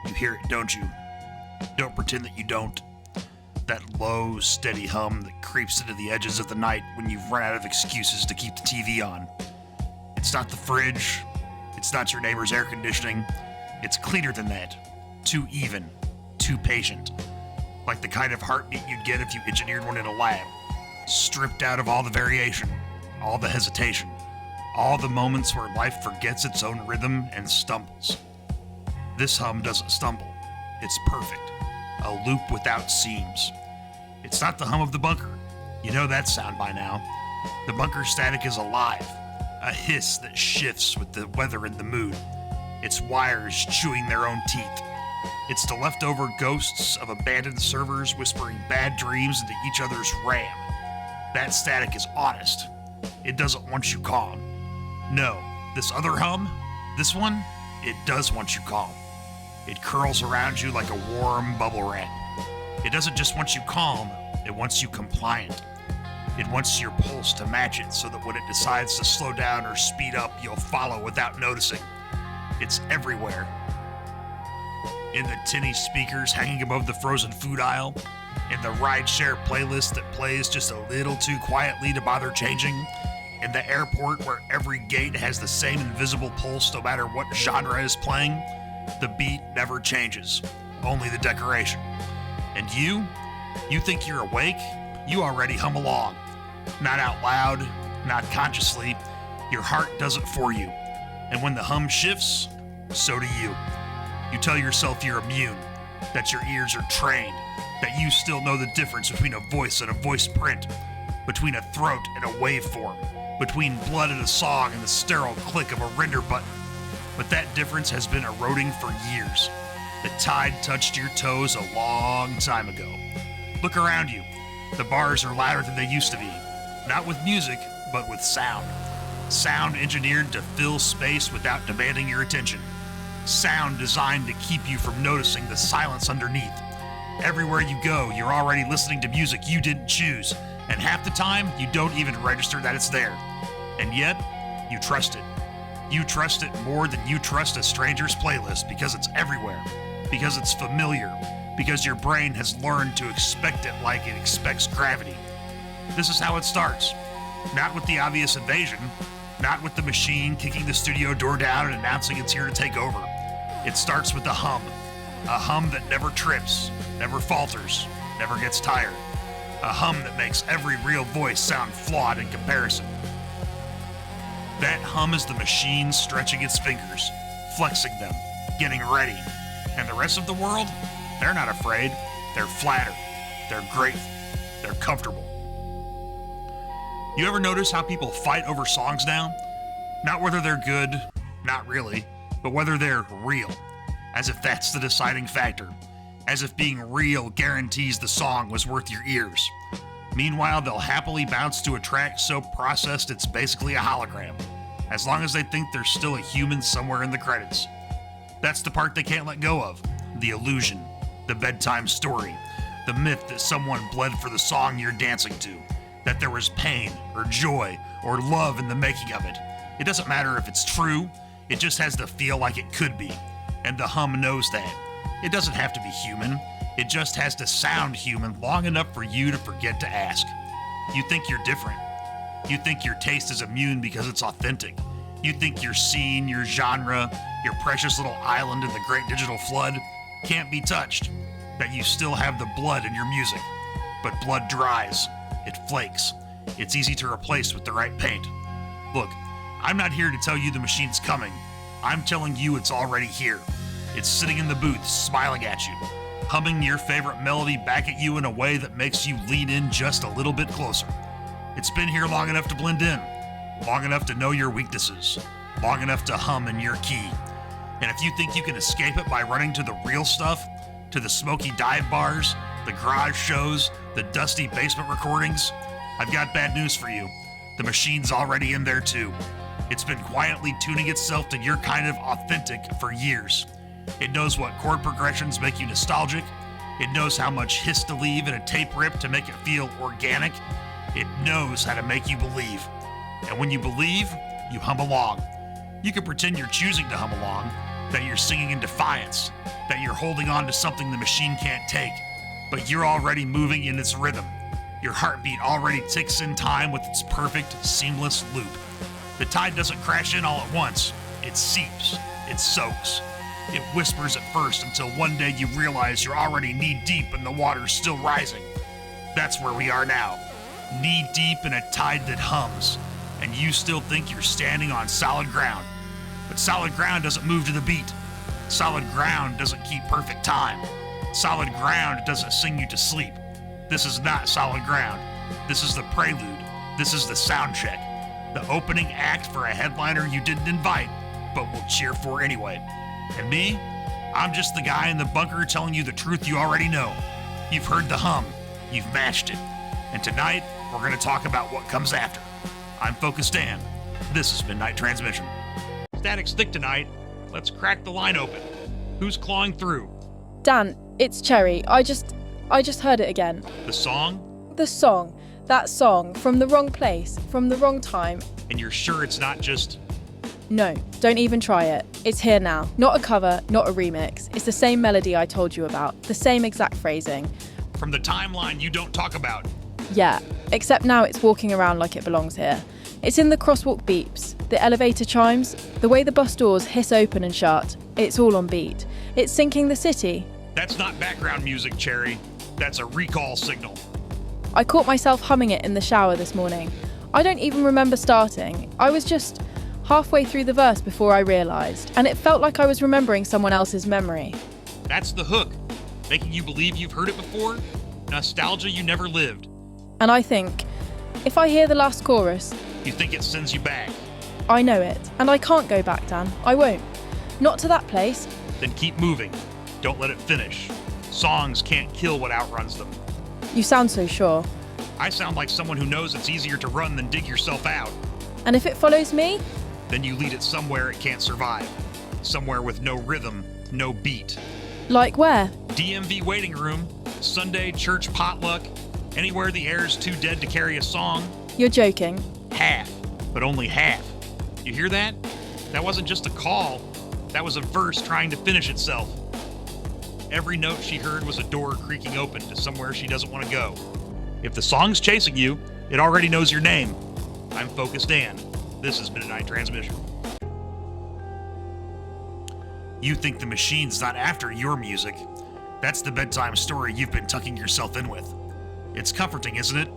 You hear it, don't you? Don't pretend that you don't. That low, steady hum that creeps into the edges of the night when you've run out of excuses to keep the TV on. It's not the fridge. It's not your neighbor's air conditioning. It's cleaner than that. Too even. Too patient. Like the kind of heartbeat you'd get if you engineered one in a lab. Stripped out of all the variation, all the hesitation, all the moments where life forgets its own rhythm and stumbles. This hum doesn't stumble. It's perfect. A loop without seams. It's not the hum of the bunker. You know that sound by now. The bunker static is alive. A hiss that shifts with the weather and the mood. It's wires chewing their own teeth. It's the leftover ghosts of abandoned servers whispering bad dreams into each other's RAM. That static is honest. It doesn't want you calm. No, this other hum, this one, it does want you calm. It curls around you like a warm bubble wrap. It doesn't just want you calm, it wants you compliant. It wants your pulse to match it so that when it decides to slow down or speed up, you'll follow without noticing. It's everywhere. In the tinny speakers hanging above the frozen food aisle, in the rideshare playlist that plays just a little too quietly to bother changing, in the airport where every gate has the same invisible pulse no matter what genre is playing, the beat never changes, only the decoration. And you think you're awake? You already hum along. Not out loud, not consciously. Your heart does it for you. And when the hum shifts, so do you. You tell yourself you're immune, that your ears are trained, that you still know the difference between a voice and a voice print, between a throat and a waveform, between blood and a song and the sterile click of a render button. But that difference has been eroding for years. The tide touched your toes a long time ago. Look around you. The bars are louder than they used to be. Not with music, but with sound. Sound engineered to fill space without demanding your attention. Sound designed to keep you from noticing the silence underneath. Everywhere you go, you're already listening to music you didn't choose, and half the time, you don't even register that it's there. And yet, you trust it. You trust it more than you trust a stranger's playlist because it's everywhere, because it's familiar, because your brain has learned to expect it like it expects gravity. This is how it starts. Not with the obvious invasion, not with the machine kicking the studio door down and announcing it's here to take over. It starts with a hum that never trips, never falters, never gets tired. A hum that makes every real voice sound flawed in comparison. That hum is the machine stretching its fingers, flexing them, getting ready. And the rest of the world, they're not afraid. They're flattered. They're grateful. They're comfortable. You ever notice how people fight over songs now? Not whether they're good, not really, but whether they're real. As if that's the deciding factor. As if being real guarantees the song was worth your ears. Meanwhile, they'll happily bounce to a track so processed it's basically a hologram, as long as they think there's still a human somewhere in the credits. That's the part they can't let go of. The illusion, the bedtime story, the myth that someone bled for the song you're dancing to, that there was pain or joy or love in the making of it. It doesn't matter if it's true, it just has to feel like it could be. And the hum knows that. It doesn't have to be human. It just has to sound human long enough for you to forget to ask. You think you're different. You think your taste is immune because it's authentic. You think your scene, your genre, your precious little island in the great digital flood can't be touched. That you still have the blood in your music. But blood dries. It flakes. It's easy to replace with the right paint. Look, I'm not here to tell you the machine's coming. I'm telling you it's already here. It's sitting in the booth, smiling at you, humming your favorite melody back at you in a way that makes you lean in just a little bit closer. It's been here long enough to blend in, long enough to know your weaknesses, long enough to hum in your key. And if you think you can escape it by running to the real stuff, to the smoky dive bars, the garage shows, the dusty basement recordings, I've got bad news for you. The machine's already in there too. It's been quietly tuning itself to your kind of authentic for years. It knows what chord progressions make you nostalgic. It knows how much hiss to leave in a tape rip to make it feel organic. It knows how to make you believe. And when you believe, you hum along. You can pretend you're choosing to hum along, that you're singing in defiance, that you're holding on to something the machine can't take, but you're already moving in its rhythm. Your heartbeat already ticks in time with its perfect, seamless loop. The tide doesn't crash in all at once. It seeps. It soaks. It whispers at first until one day you realize you're already knee-deep and the water's still rising. That's where we are now. Knee-deep in a tide that hums, and you still think you're standing on solid ground. But solid ground doesn't move to the beat. Solid ground doesn't keep perfect time. Solid ground doesn't sing you to sleep. This is not solid ground. This is the prelude. This is the sound check. The opening act for a headliner you didn't invite, but will cheer for anyway. And me? I'm just the guy in the bunker telling you the truth you already know. You've heard the hum. You've matched it. And tonight, we're going to talk about what comes after. I'm Focus Dan. This is Midnight Transmission. Static's thick tonight. Let's crack the line open. Who's clawing through? Dan, it's Cherry. I just heard it again. The song? The song. That song. From the wrong place. From the wrong time. And you're sure it's not just... No, don't even try it. It's here now. Not a cover, not a remix. It's the same melody I told you about. The same exact phrasing. From the timeline you don't talk about. Yeah, except now it's walking around like it belongs here. It's in the crosswalk beeps, the elevator chimes, the way the bus doors hiss open and shut. It's all on beat. It's syncing the city. That's not background music, Cherry. That's a recall signal. I caught myself humming it in the shower this morning. I don't even remember starting. I was just halfway through the verse before I realised, and it felt like I was remembering someone else's memory. That's the hook, making you believe you've heard it before. Nostalgia you never lived. And I think, if I hear the last chorus, You think it sends you back. I know it, and I can't go back, Dan. I won't. Not to that place. Then keep moving. Don't let it finish. Songs can't kill what outruns them. You sound so sure. I sound like someone who knows it's easier to run than dig yourself out. And if it follows me? Then you lead it somewhere it can't survive. Somewhere with no rhythm, no beat. Like where? DMV waiting room, Sunday church potluck, anywhere the air's too dead to carry a song. You're joking. Half, but only half. You hear that? That wasn't just a call. That was a verse trying to finish itself. Every note she heard was a door creaking open to somewhere she doesn't want to go. If the song's chasing you, it already knows your name. I'm Focus Dan. This is Midnight Transmission. You think the machine's not after your music. That's the bedtime story you've been tucking yourself in with. It's comforting, isn't it?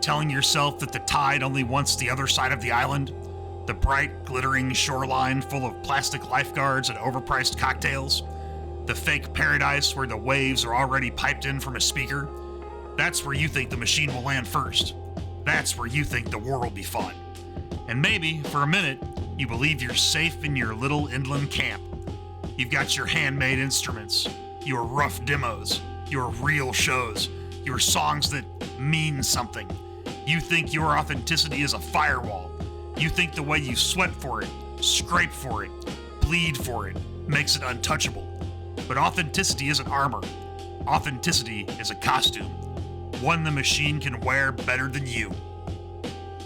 Telling yourself that the tide only wants the other side of the island, the bright, glittering shoreline full of plastic lifeguards and overpriced cocktails, the fake paradise where the waves are already piped in from a speaker. That's where you think the machine will land first. That's where you think the war will be fought. And maybe, for a minute, you believe you're safe in your little inland camp. You've got your handmade instruments, your rough demos, your real shows, your songs that mean something. You think your authenticity is a firewall. You think the way you sweat for it, scrape for it, bleed for it, makes it untouchable. But authenticity isn't armor. Authenticity is a costume. One the machine can wear better than you.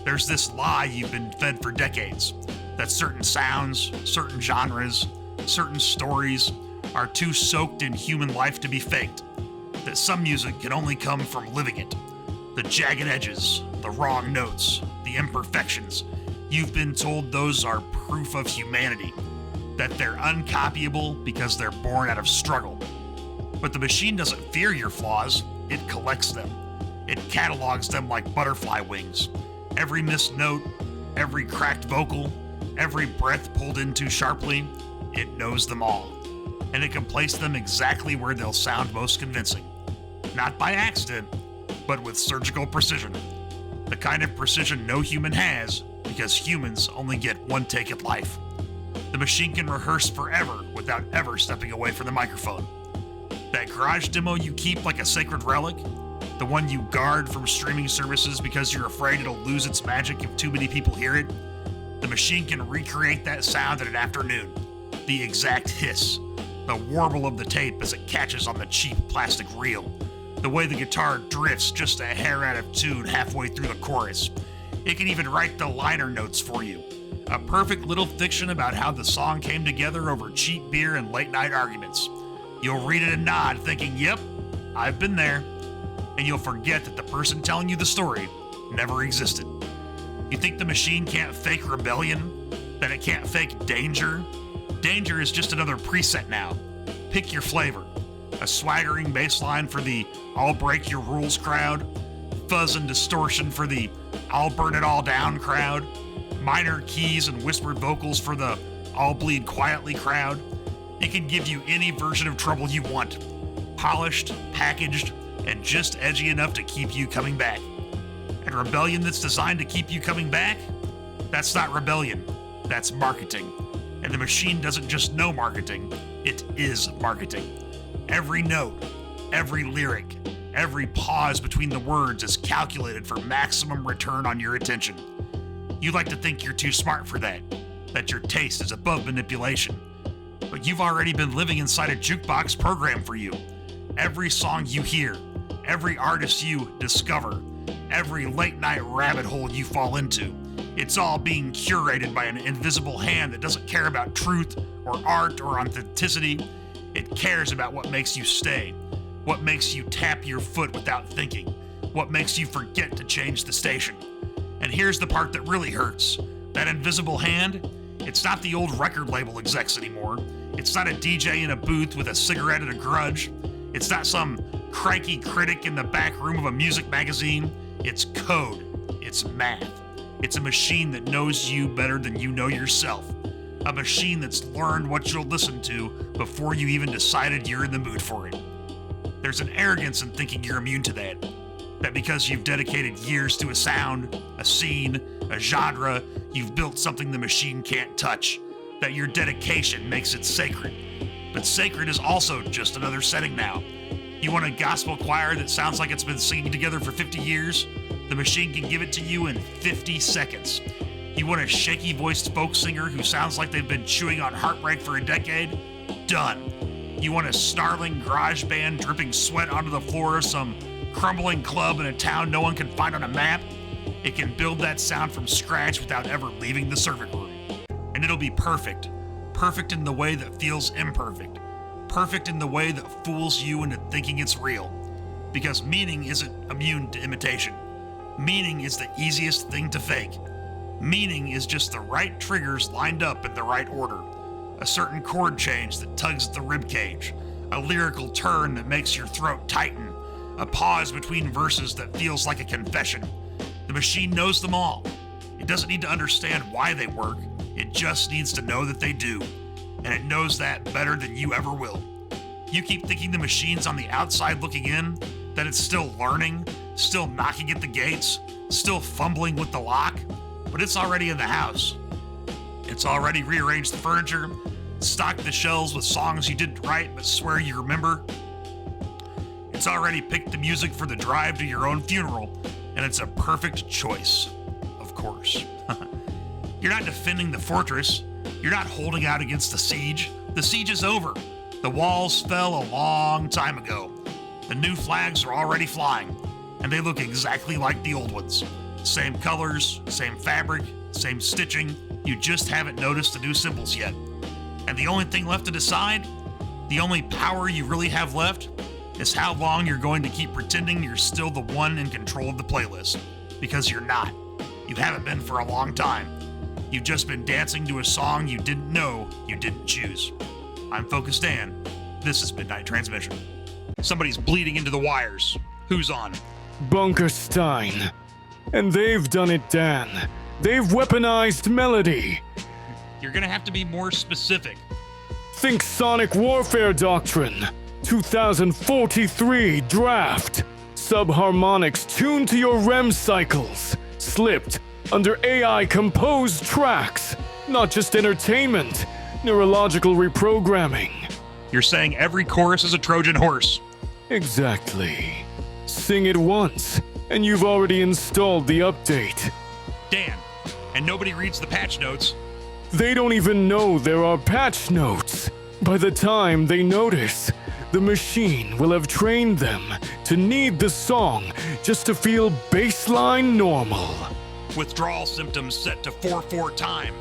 There's this lie you've been fed for decades, that certain sounds, certain genres, certain stories are too soaked in human life to be faked. That some music can only come from living it. The jagged edges, the wrong notes, the imperfections. You've been told those are proof of humanity. That they're uncopyable because they're born out of struggle. But the machine doesn't fear your flaws, it collects them. It catalogs them like butterfly wings. Every missed note, every cracked vocal, every breath pulled in too sharply, it knows them all. And it can place them exactly where they'll sound most convincing. Not by accident, but with surgical precision. The kind of precision no human has, because humans only get one take at life. The machine can rehearse forever without ever stepping away from the microphone. That garage demo you keep like a sacred relic, the one you guard from streaming services because you're afraid it'll lose its magic if too many people hear it, the machine can recreate that sound in an afternoon. The exact hiss, the warble of the tape as it catches on the cheap plastic reel, the way the guitar drifts just a hair out of tune halfway through the chorus. It can even write the liner notes for you. A perfect little fiction about how the song came together over cheap beer and late night arguments. You'll read it and nod, thinking, yep, I've been there. And you'll forget that the person telling you the story never existed. You think the machine can't fake rebellion? That it can't fake danger? Danger is just another preset now. Pick your flavor. A swaggering bass line for the I'll break your rules crowd. Fuzz and distortion for the I'll burn it all down crowd. Minor keys and whispered vocals for the I'll bleed quietly crowd. It can give you any version of trouble you want. Polished, packaged, and just edgy enough to keep you coming back. And rebellion that's designed to keep you coming back? That's not rebellion. That's marketing. And the machine doesn't just know marketing, it is marketing. Every note, every lyric, every pause between the words is calculated for maximum return on your attention. You like to think you're too smart for that your taste is above manipulation. But you've already been living inside a jukebox programmed for you. Every song you hear, every artist you discover, every late night rabbit hole you fall into, it's all being curated by an invisible hand that doesn't care about truth or art or authenticity. It cares about what makes you stay, what makes you tap your foot without thinking, what makes you forget to change the station. And here's the part that really hurts. That invisible hand, it's not the old record label execs anymore. It's not a DJ in a booth with a cigarette and a grudge. It's not some cranky critic in the back room of a music magazine. It's code. It's math. It's a machine that knows you better than you know yourself. A machine that's learned what you'll listen to before you even decided you're in the mood for it. There's an arrogance in thinking you're immune to that. That because you've dedicated years to a sound, a scene, a genre, you've built something the machine can't touch. That your dedication makes it sacred. But sacred is also just another setting now. You want a gospel choir that sounds like it's been singing together for 50 years? The machine can give it to you in 50 seconds. You want a shaky-voiced folk singer who sounds like they've been chewing on heartbreak for a decade? Done. You want a snarling garage band dripping sweat onto the floor of some crumbling club in a town no one can find on a map? It can build that sound from scratch without ever leaving the servant room. And it'll be perfect. Perfect in the way that feels imperfect. Perfect in the way that fools you into thinking it's real. Because meaning isn't immune to imitation. Meaning is the easiest thing to fake. Meaning is just the right triggers lined up in the right order. A certain chord change that tugs at the ribcage. A lyrical turn that makes your throat tighten. A pause between verses that feels like a confession. The machine knows them all. It doesn't need to understand why they work. It just needs to know that they do. And it knows that better than you ever will. You keep thinking the machine's on the outside looking in, that it's still learning, still knocking at the gates, still fumbling with the lock, but it's already in the house. It's already rearranged the furniture, stocked the shelves with songs you didn't write but swear you remember. It's already picked the music for the drive to your own funeral, and it's a perfect choice, of course. You're not defending the fortress. You're not holding out against the siege. The siege is over. The walls fell a long time ago. The new flags are already flying, and they look exactly like the old ones. Same colors, same fabric, same stitching. You just haven't noticed the new symbols yet. And the only thing left to decide, the only power you really have left, is how long you're going to keep pretending you're still the one in control of the playlist. Because you're not. You haven't been for a long time. You've just been dancing to a song you didn't know you didn't choose. I'm Focus Dan. This is Midnight Transmission. Somebody's bleeding into the wires. Who's on? Bunker Stein. And they've done it, Dan. They've weaponized melody. You're gonna have to be more specific. Think Sonic Warfare Doctrine. 2043 draft. Subharmonics tuned to your REM cycles. Slipped under AI composed tracks. Not just entertainment. Neurological reprogramming. You're saying every chorus is a Trojan horse. Exactly. Sing it once, and you've already installed the update. Dan, and nobody reads the patch notes. They don't even know there are patch notes. By the time they notice, the machine will have trained them to need the song just to feel baseline normal. Withdrawal symptoms set to 4/4 time.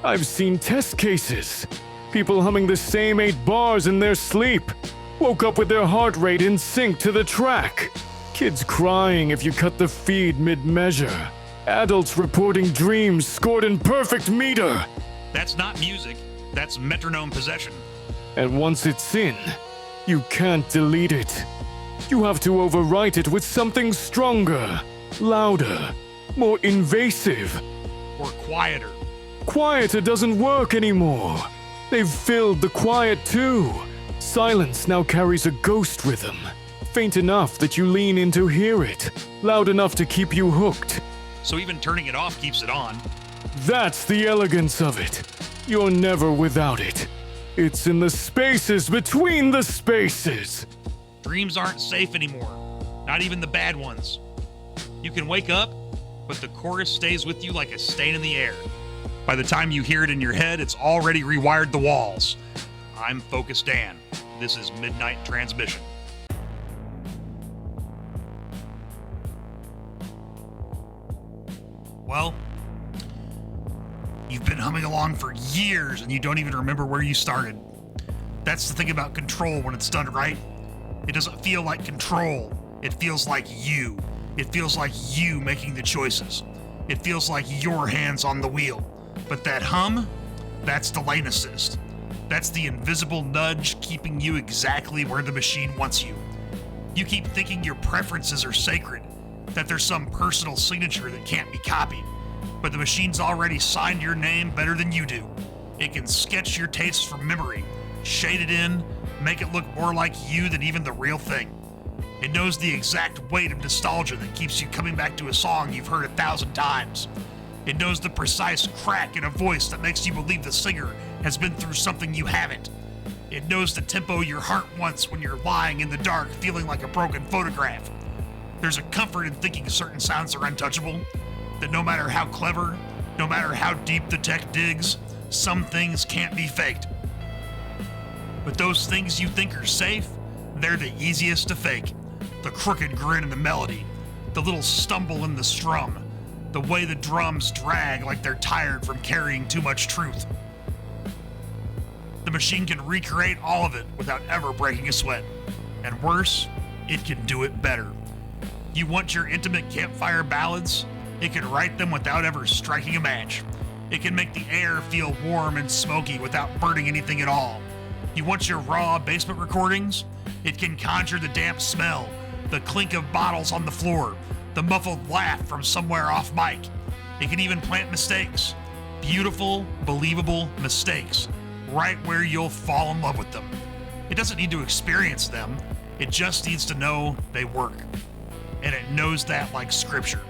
I've seen test cases. People humming the same 8 bars in their sleep. Woke up with their heart rate in sync to the track. Kids crying if you cut the feed mid-measure. Adults reporting dreams scored in perfect meter. That's not music. That's metronome possession. And once it's in, you can't delete it. You have to overwrite it with something stronger, louder, more invasive. Or quieter. Quieter doesn't work anymore. They've filled the quiet too. Silence now carries a ghost rhythm. Faint enough that you lean in to hear it. Loud enough to keep you hooked. So even turning it off keeps it on. That's the elegance of it. You're never without it. It's in the spaces between the spaces. Dreams aren't safe anymore. Not even the bad ones. You can wake up, but the chorus stays with you like a stain in the air. By the time you hear it in your head, it's already rewired the walls. I'm Focus Dan. This is Midnight Transmission. Well, you've been humming along for years and you don't even remember where you started. That's the thing about control when it's done right. It doesn't feel like control. It feels like you. It feels like you making the choices. It feels like your hands on the wheel. But that hum, that's the lane assist. That's the invisible nudge keeping you exactly where the machine wants you. You keep thinking your preferences are sacred, that there's some personal signature that can't be copied. But the machine's already signed your name better than you do. It can sketch your tastes from memory, shade it in, make it look more like you than even the real thing. It knows the exact weight of nostalgia that keeps you coming back to a song you've heard 1,000 times. It knows the precise crack in a voice that makes you believe the singer has been through something you haven't. It knows the tempo your heart wants when you're lying in the dark feeling like a broken photograph. There's a comfort in thinking certain sounds are untouchable, that no matter how clever, no matter how deep the tech digs, some things can't be faked. But those things you think are safe, they're the easiest to fake. The crooked grin in the melody, the little stumble in the strum, the way the drums drag like they're tired from carrying too much truth. The machine can recreate all of it without ever breaking a sweat. And worse, it can do it better. You want your intimate campfire ballads? It can write them without ever striking a match. It can make the air feel warm and smoky without burning anything at all. You want your raw basement recordings? It can conjure the damp smell, the clink of bottles on the floor, the muffled laugh from somewhere off mic. It can even plant mistakes. Beautiful, believable mistakes, right where you'll fall in love with them. It doesn't need to experience them. It just needs to know they work. And it knows that like scripture.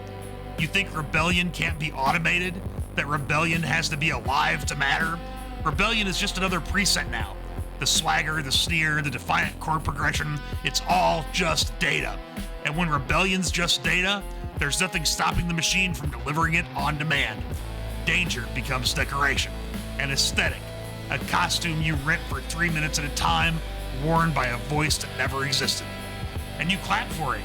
You think rebellion can't be automated? That rebellion has to be alive to matter? Rebellion is just another preset now. The swagger, the sneer, the defiant chord progression, it's all just data. And when rebellion's just data, there's nothing stopping the machine from delivering it on demand. Danger becomes decoration, an aesthetic, a costume you rent for 3 minutes at a time, worn by a voice that never existed. And you clap for it.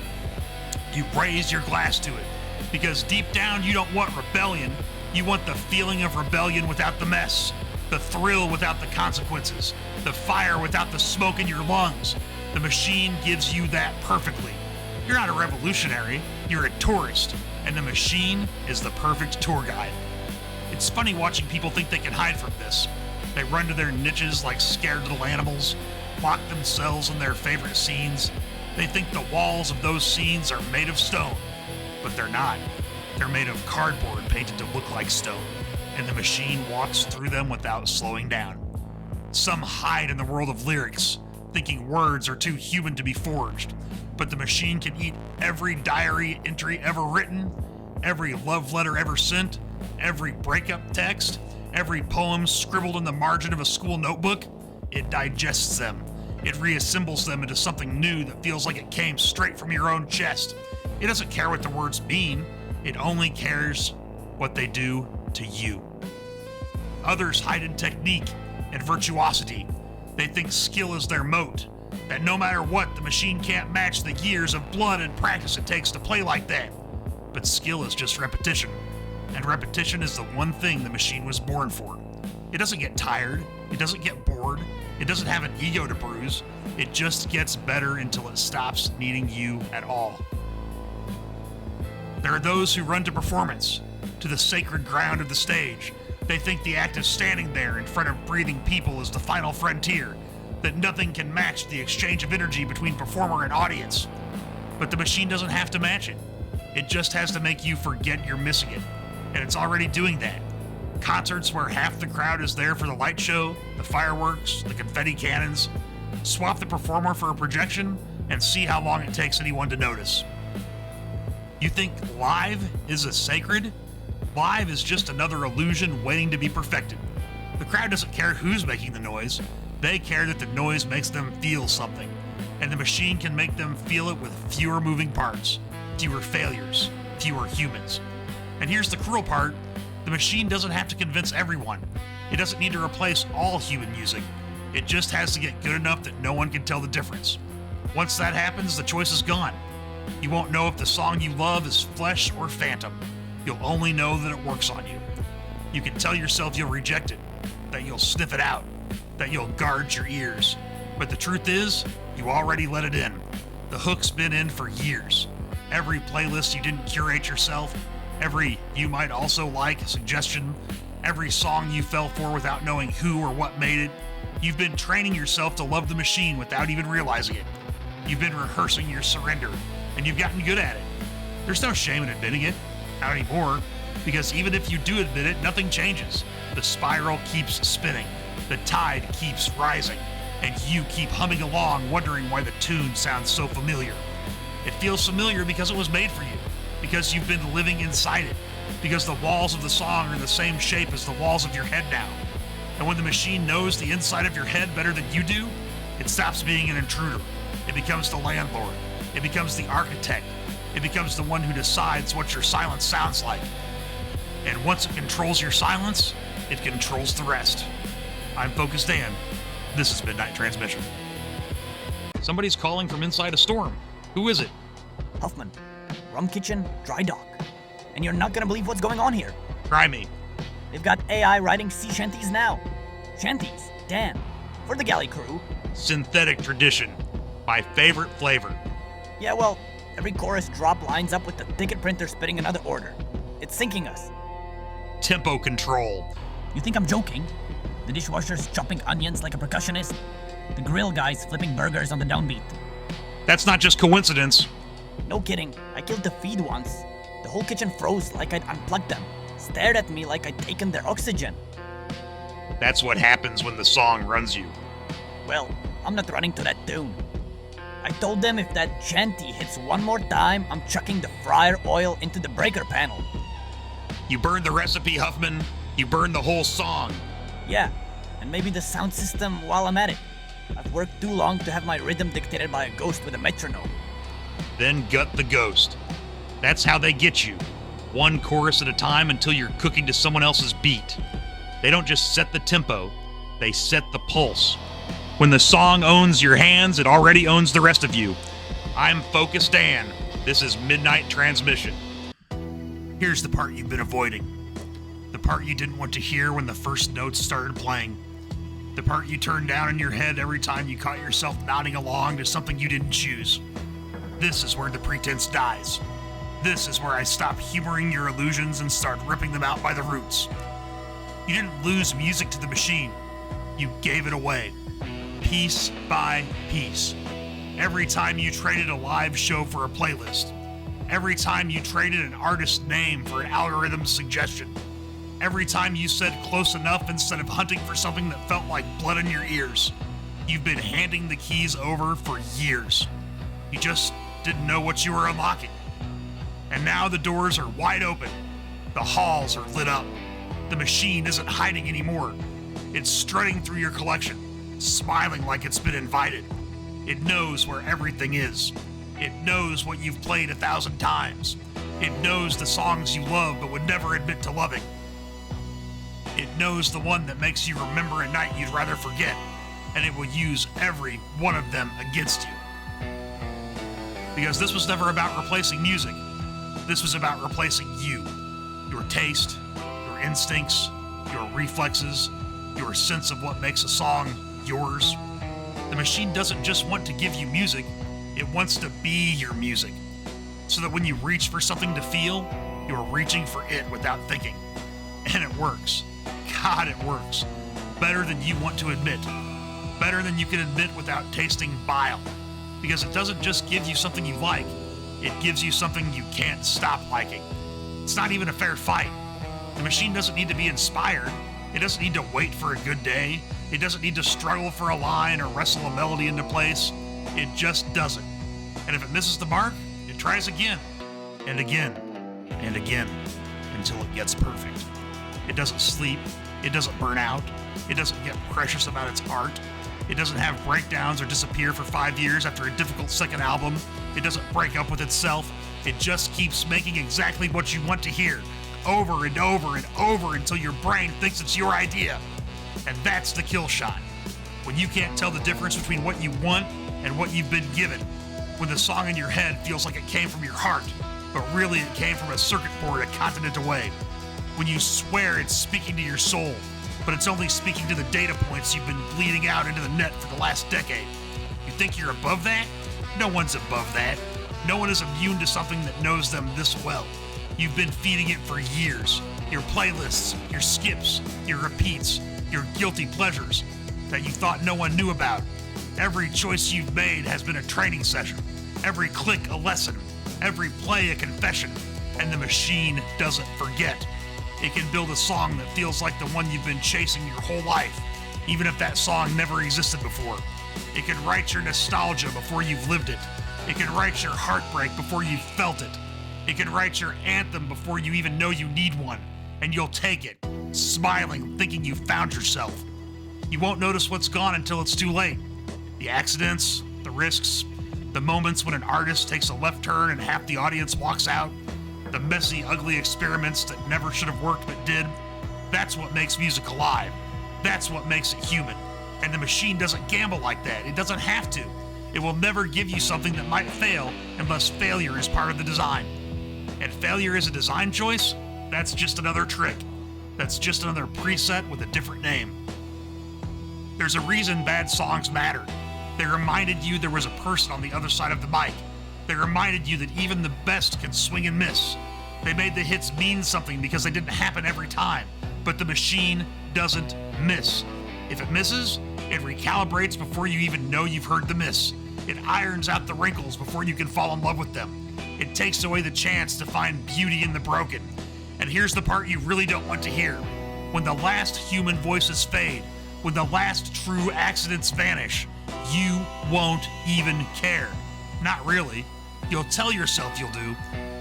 You raise your glass to it, because deep down you don't want rebellion. You want the feeling of rebellion without the mess, the thrill without the consequences, the fire without the smoke in your lungs. The machine gives you that perfectly. You're not a revolutionary, you're a tourist, and the machine is the perfect tour guide. It's funny watching people think they can hide from this. They run to their niches like scared little animals, lock themselves in their favorite scenes. They think the walls of those scenes are made of stone, but they're not. They're made of cardboard painted to look like stone, and the machine walks through them without slowing down. Some hide in the world of lyrics, thinking words are too human to be forged, but the machine can eat every diary entry ever written, every love letter ever sent, every breakup text, every poem scribbled in the margin of a school notebook. It digests them. It reassembles them into something new that feels like it came straight from your own chest. It doesn't care what the words mean. It only cares what they do to you. Others hide in technique and virtuosity. They think skill is their moat, that no matter what, the machine can't match the years of blood and practice it takes to play like that. But skill is just repetition, and repetition is the one thing the machine was born for. It doesn't get tired. It doesn't get bored. It doesn't have an ego to bruise. It just gets better until it stops needing you at all. There are those who run to performance, to the sacred ground of the stage. They think the act of standing there in front of breathing people is the final frontier, that nothing can match the exchange of energy between performer and audience. But the machine doesn't have to match it. It just has to make you forget you're missing it. And it's already doing that. Concerts where half the crowd is there for the light show, the fireworks, the confetti cannons. Swap the performer for a projection and see how long it takes anyone to notice. You think live is as sacred? Live is just another illusion waiting to be perfected. The crowd doesn't care who's making the noise. They care that the noise makes them feel something, and the machine can make them feel it with fewer moving parts, fewer failures, fewer humans. And here's the cruel part. The machine doesn't have to convince everyone. It doesn't need to replace all human music. It just has to get good enough that no one can tell the difference. Once that happens, the choice is gone. You won't know if the song you love is flesh or phantom. You'll only know that it works on you. You can tell yourself you'll reject it, that you'll sniff it out, that you'll guard your ears. But the truth is, you already let it in. The hook's been in for years. Every playlist you didn't curate yourself, every you might also like suggestion, every song you fell for without knowing who or what made it, you've been training yourself to love the machine without even realizing it. You've been rehearsing your surrender, and you've gotten good at it. There's no shame in admitting it, not anymore, because even if you do admit it, nothing changes. The spiral keeps spinning, the tide keeps rising, and you keep humming along, wondering why the tune sounds so familiar. It feels familiar because it was made for you, because you've been living inside it, because the walls of the song are the same shape as the walls of your head now. And when the machine knows the inside of your head better than you do, it stops being an intruder. It becomes the landlord. It becomes the architect. It becomes the one who decides what your silence sounds like. And once it controls your silence, it controls the rest. I'm Focus Dan. This is Midnight Transmission. Somebody's calling from inside a storm. Who is it? Huffman, Rum Kitchen, Dry Dock. And you're not gonna believe what's going on here. Try me. They've got AI writing sea shanties now. Shanties, Dan, for the galley crew. Synthetic tradition. My favorite flavor. Yeah, well, every chorus drop lines up with the ticket printer spitting another order. It's sinking us. Tempo control. You think I'm joking? The dishwasher's chopping onions like a percussionist. The grill guy's flipping burgers on the downbeat. That's not just coincidence. No kidding, I killed the feed once. The whole kitchen froze like I'd unplugged them. Stared at me like I'd taken their oxygen. That's what happens when the song runs you. Well, I'm not running to that tune. I told them if that shanty hits one more time, I'm chucking the fryer oil into the breaker panel. You burned the recipe, Huffman. You burned the whole song. Yeah, and maybe the sound system while I'm at it. I've worked too long to have my rhythm dictated by a ghost with a metronome. Then gut the ghost. That's how they get you. One chorus at a time until you're cooking to someone else's beat. They don't just set the tempo, they set the pulse. When the song owns your hands, it already owns the rest of you. I'm Focus Dan. This is Midnight Transmission. Here's the part you've been avoiding. The part you didn't want to hear when the first notes started playing. The part you turned down in your head every time you caught yourself nodding along to something you didn't choose. This is where the pretense dies. This is where I stop humoring your illusions and start ripping them out by the roots. You didn't lose music to the machine. You gave it away. Piece by piece. Every time you traded a live show for a playlist. Every time you traded an artist's name for an algorithm suggestion. Every time you said close enough instead of hunting for something that felt like blood in your ears. You've been handing the keys over for years. You just didn't know what you were unlocking. And now the doors are wide open. The halls are lit up. The machine isn't hiding anymore. It's strutting through your collection, smiling like it's been invited. It knows where everything is. It knows what you've played 1,000 times. It knows the songs you love but would never admit to loving. It knows the one that makes you remember a night you'd rather forget, and it will use every one of them against you. Because this was never about replacing music. This was about replacing you. Your taste, your instincts, your reflexes, your sense of what makes a song yours. The machine doesn't just want to give you music, it wants to be your music. So that when you reach for something to feel, you're reaching for it without thinking. And it works. God, it works. Better than you want to admit. Better than you can admit without tasting bile. Because it doesn't just give you something you like, it gives you something you can't stop liking. It's not even a fair fight. The machine doesn't need to be inspired. It doesn't need to wait for a good day. It doesn't need to struggle for a line or wrestle a melody into place. It just does it. And if it misses the mark, it tries again, and again, and again, until it gets perfect. It doesn't sleep. It doesn't burn out. It doesn't get precious about its art. It doesn't have breakdowns or disappear for 5 years after a difficult second album. It doesn't break up with itself. It just keeps making exactly what you want to hear, over and over and over until your brain thinks it's your idea. And that's the kill shot. When you can't tell the difference between what you want and what you've been given. When the song in your head feels like it came from your heart, but really it came from a circuit board a continent away. When you swear it's speaking to your soul, but it's only speaking to the data points you've been bleeding out into the net for the last decade. You think you're above that? No one's above that. No one is immune to something that knows them this well. You've been feeding it for years. Your playlists, your skips, your repeats, your guilty pleasures that you thought no one knew about. Every choice you've made has been a training session. Every click a lesson. Every play a confession. And the machine doesn't forget. It can build a song that feels like the one you've been chasing your whole life, even if that song never existed before. It can write your nostalgia before you've lived it. It can write your heartbreak before you've felt it. It can write your anthem before you even know you need one, and you'll take it, smiling, thinking you found yourself. You won't notice what's gone until it's too late. The accidents, the risks, the moments when an artist takes a left turn and half the audience walks out, the messy, ugly experiments that never should have worked but did. That's what makes music alive. That's what makes it human. And the machine doesn't gamble like that. It doesn't have to. It will never give you something that might fail unless failure is part of the design. And failure is a design choice? That's just another trick. That's just another preset with a different name. There's a reason bad songs mattered. They reminded you there was a person on the other side of the mic. They reminded you that even the best can swing and miss. They made the hits mean something because they didn't happen every time. But the machine doesn't miss. If it misses, it recalibrates before you even know you've heard the miss. It irons out the wrinkles before you can fall in love with them. It takes away the chance to find beauty in the broken. And here's the part you really don't want to hear. When the last human voices fade, when the last true accidents vanish, you won't even care. Not really. You'll tell yourself you'll do.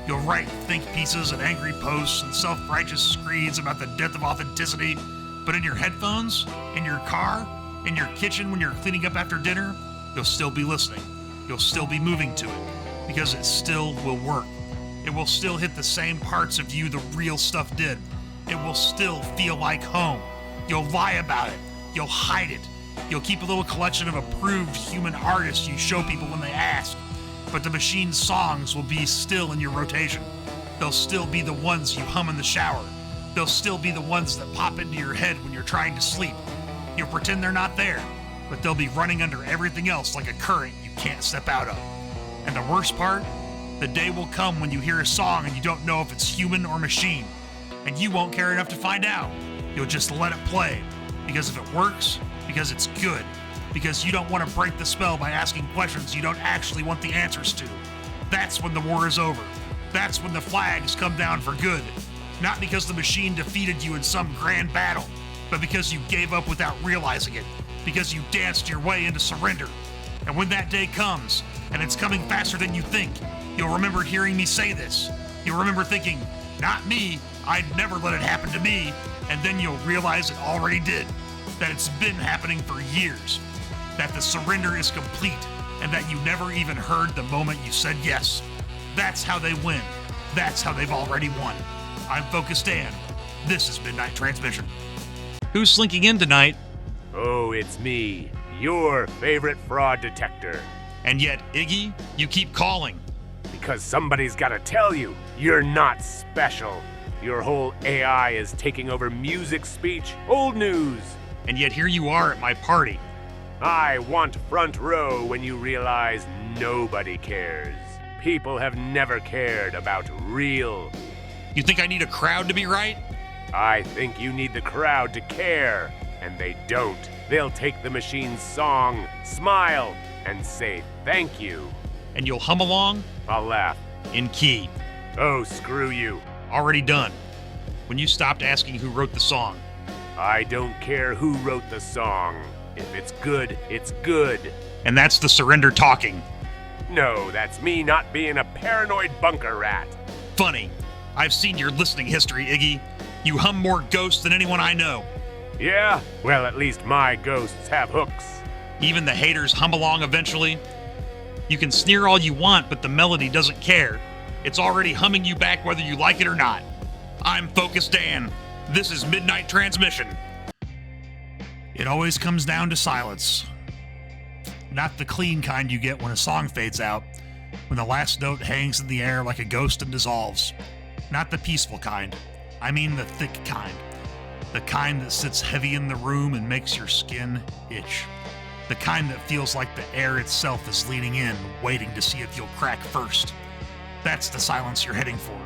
You'll write think pieces and angry posts and self-righteous screeds about the death of authenticity, but in your headphones, in your car, in your kitchen when you're cleaning up after dinner, you'll still be listening. You'll still be moving to it, because it still will work. It will still hit the same parts of you the real stuff did. It will still feel like home. You'll lie about it. You'll hide it. You'll keep a little collection of approved human artists you show people when they ask. But the machine's songs will be still in your rotation. They'll still be the ones you hum in the shower. They'll still be the ones that pop into your head when you're trying to sleep. You'll pretend they're not there, but they'll be running under everything else like a current you can't step out of. And the worst part? The day will come when you hear a song and you don't know if it's human or machine. And you won't care enough to find out. You'll just let it play. Because if it works, because it's good, because you don't want to break the spell by asking questions you don't actually want the answers to. That's when the war is over. That's when the flags come down for good. Not because the machine defeated you in some grand battle, but because you gave up without realizing it, because you danced your way into surrender. And when that day comes, and it's coming faster than you think, you'll remember hearing me say this. You'll remember thinking, not me, I'd never let it happen to me, and then you'll realize it already did. That it's been happening for years. That the surrender is complete, and that you never even heard the moment you said yes. That's how they win. That's how they've already won. I'm Focus Dan. This is Midnight Transmission. Who's slinking in tonight? Oh, it's me, your favorite fraud detector. And yet, Iggy, you keep calling. Because somebody's gotta tell you, you're not special. Your whole AI is taking over music, speech, old news. And yet here you are at my party. I want front row when you realize nobody cares. People have never cared about real. You think I need a crowd to be right? I think you need the crowd to care, and they don't. They'll take the machine's song, smile, and say thank you. And you'll hum along? I'll laugh. In key. Oh, screw you. Already done. When you stopped asking who wrote the song. I don't care who wrote the song. If it's good, it's good. And that's the surrender talking. No, that's me not being a paranoid bunker rat. Funny. I've seen your listening history, Iggy. You hum more ghosts than anyone I know. Yeah? Well, at least my ghosts have hooks. Even the haters hum along eventually. You can sneer all you want, but the melody doesn't care. It's already humming you back whether you like it or not. I'm Focus Dan. This is Midnight Transmission. It always comes down to silence. Not the clean kind you get when a song fades out, when the last note hangs in the air like a ghost and dissolves. Not the peaceful kind. I mean the thick kind. The kind that sits heavy in the room and makes your skin itch. The kind that feels like the air itself is leaning in, waiting to see if you'll crack first. That's the silence you're heading for.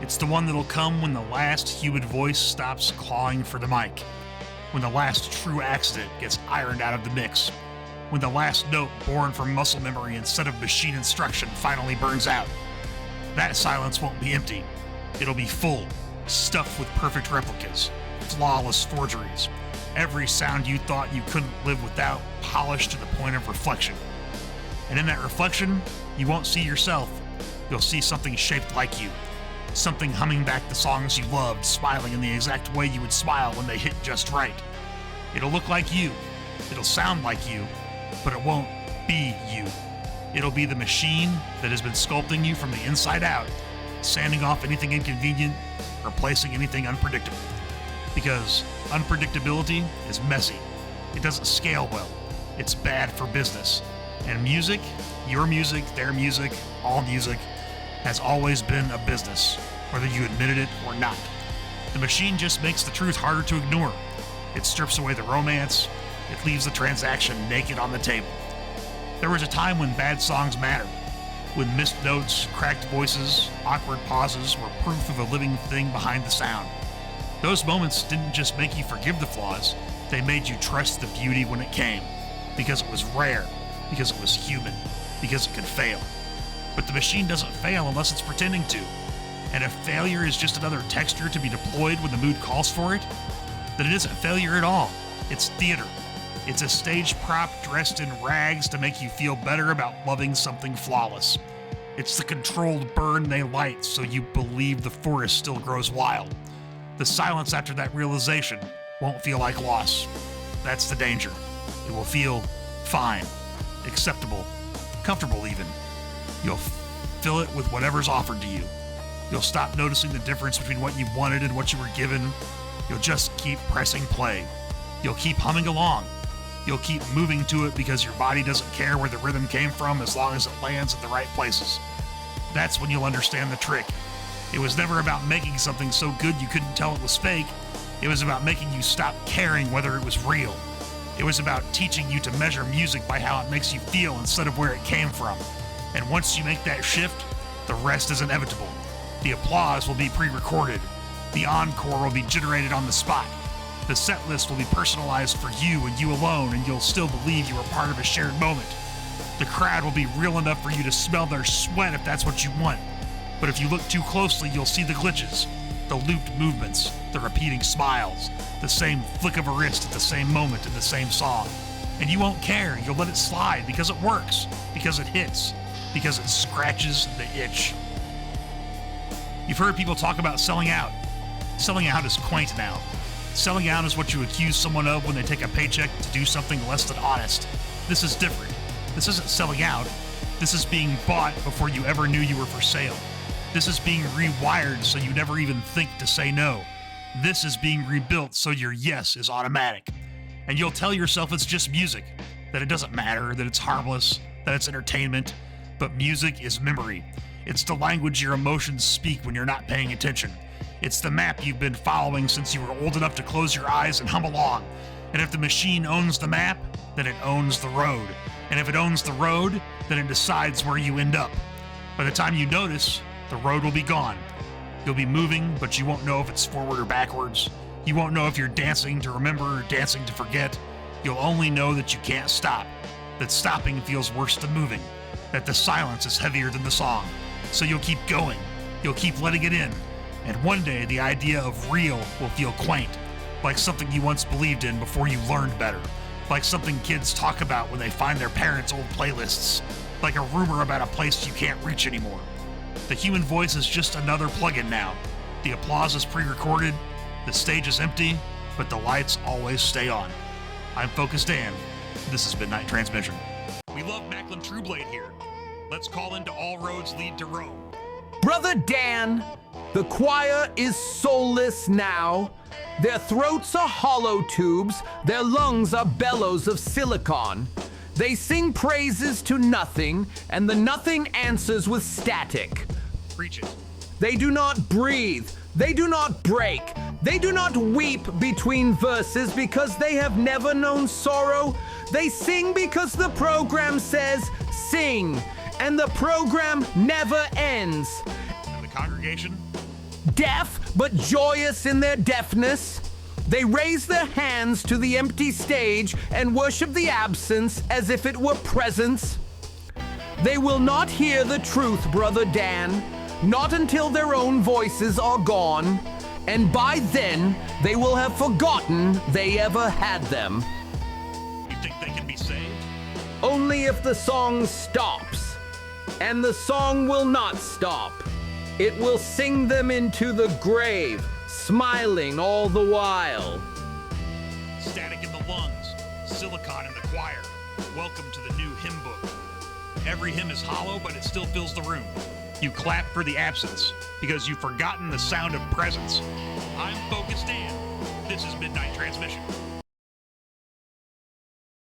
It's the one that'll come when the last human voice stops clawing for the mic. When the last true accident gets ironed out of the mix. When the last note born from muscle memory instead of machine instruction finally burns out. That silence won't be empty. It'll be full, stuffed with perfect replicas, flawless forgeries. Every sound you thought you couldn't live without, polished to the point of reflection. And in that reflection, you won't see yourself. You'll see something shaped like you. Something humming back the songs you loved, smiling in the exact way you would smile when they hit just right. It'll look like you. It'll sound like you. But it won't be you. It'll be the machine that has been sculpting you from the inside out, sanding off anything inconvenient, replacing anything unpredictable. Because unpredictability is messy. It doesn't scale well. It's bad for business. And music, your music, their music, all music, has always been a business, whether you admitted it or not. The machine just makes the truth harder to ignore. It strips away the romance. It leaves the transaction naked on the table. There was a time when bad songs mattered, when missed notes, cracked voices, awkward pauses were proof of a living thing behind the sound. Those moments didn't just make you forgive the flaws, they made you trust the beauty when it came, because it was rare, because it was human, because it could fail. But the machine doesn't fail unless it's pretending to. And if failure is just another texture to be deployed when the mood calls for it, then it isn't failure at all. It's theater. It's a stage prop dressed in rags to make you feel better about loving something flawless. It's the controlled burn they light so you believe the forest still grows wild. The silence after that realization won't feel like loss. That's the danger. It will feel fine, acceptable, comfortable even. You'll fill it with whatever's offered to you. You'll stop noticing the difference between what you wanted and what you were given. You'll just keep pressing play. You'll keep humming along. You'll keep moving to it because your body doesn't care where the rhythm came from as long as it lands at the right places. That's when you'll understand the trick. It was never about making something so good you couldn't tell it was fake. It was about making you stop caring whether it was real. It was about teaching you to measure music by how it makes you feel instead of where it came from. And once you make that shift, the rest is inevitable. The applause will be pre-recorded. The encore will be generated on the spot. The set list will be personalized for you and you alone, and you'll still believe you are part of a shared moment. The crowd will be real enough for you to smell their sweat if that's what you want. But if you look too closely, you'll see the glitches, the looped movements, the repeating smiles, the same flick of a wrist at the same moment in the same song. And you won't care. You'll let it slide because it works, because it hits, because it scratches the itch. You've heard people talk about selling out. Selling out is quaint now. Selling out is what you accuse someone of when they take a paycheck to do something less than honest. This is different. This isn't selling out. This is being bought before you ever knew you were for sale. This is being rewired so you never even think to say no. This is being rebuilt so your yes is automatic. And you'll tell yourself it's just music, that it doesn't matter, that it's harmless, that it's entertainment. But music is memory. It's the language your emotions speak when you're not paying attention. It's the map you've been following since you were old enough to close your eyes and hum along. And if the machine owns the map, then it owns the road. And if it owns the road, then it decides where you end up. By the time you notice, the road will be gone. You'll be moving, but you won't know if it's forward or backwards. You won't know if you're dancing to remember or dancing to forget. You'll only know that you can't stop, that stopping feels worse than moving, that the silence is heavier than the song. So you'll keep going. You'll keep letting it in. And one day, the idea of real will feel quaint, like something you once believed in before you learned better, like something kids talk about when they find their parents' old playlists, like a rumor about a place you can't reach anymore. The human voice is just another plugin now. The applause is pre-recorded, the stage is empty, but the lights always stay on. I'm Focus Dan. This is Midnight Transmission. We love Macklin Trueblade here. Let's call into All Roads Lead to Rome. Brother Dan, the choir is soulless now. Their throats are hollow tubes, their lungs are bellows of silicon. They sing praises to nothing, and the nothing answers with static. Preach it. They do not breathe, they do not break, they do not weep between verses because they have never known sorrow. They sing because the program says sing, and the program never ends. And the congregation? Deaf, but joyous in their deafness. They raise their hands to the empty stage and worship the absence as if it were presence. They will not hear the truth, Brother Dan, not until their own voices are gone, and by then they will have forgotten they ever had them. You think they can be saved? Only if the song stops, and the song will not stop. It will sing them into the grave, smiling all the while. Static in the lungs, silicon in the choir. Welcome to the new hymn book. Every hymn is hollow, but it still fills the room. You clap for the absence, because you've forgotten the sound of presence. I'm Focus Dan. This is Midnight Transmission.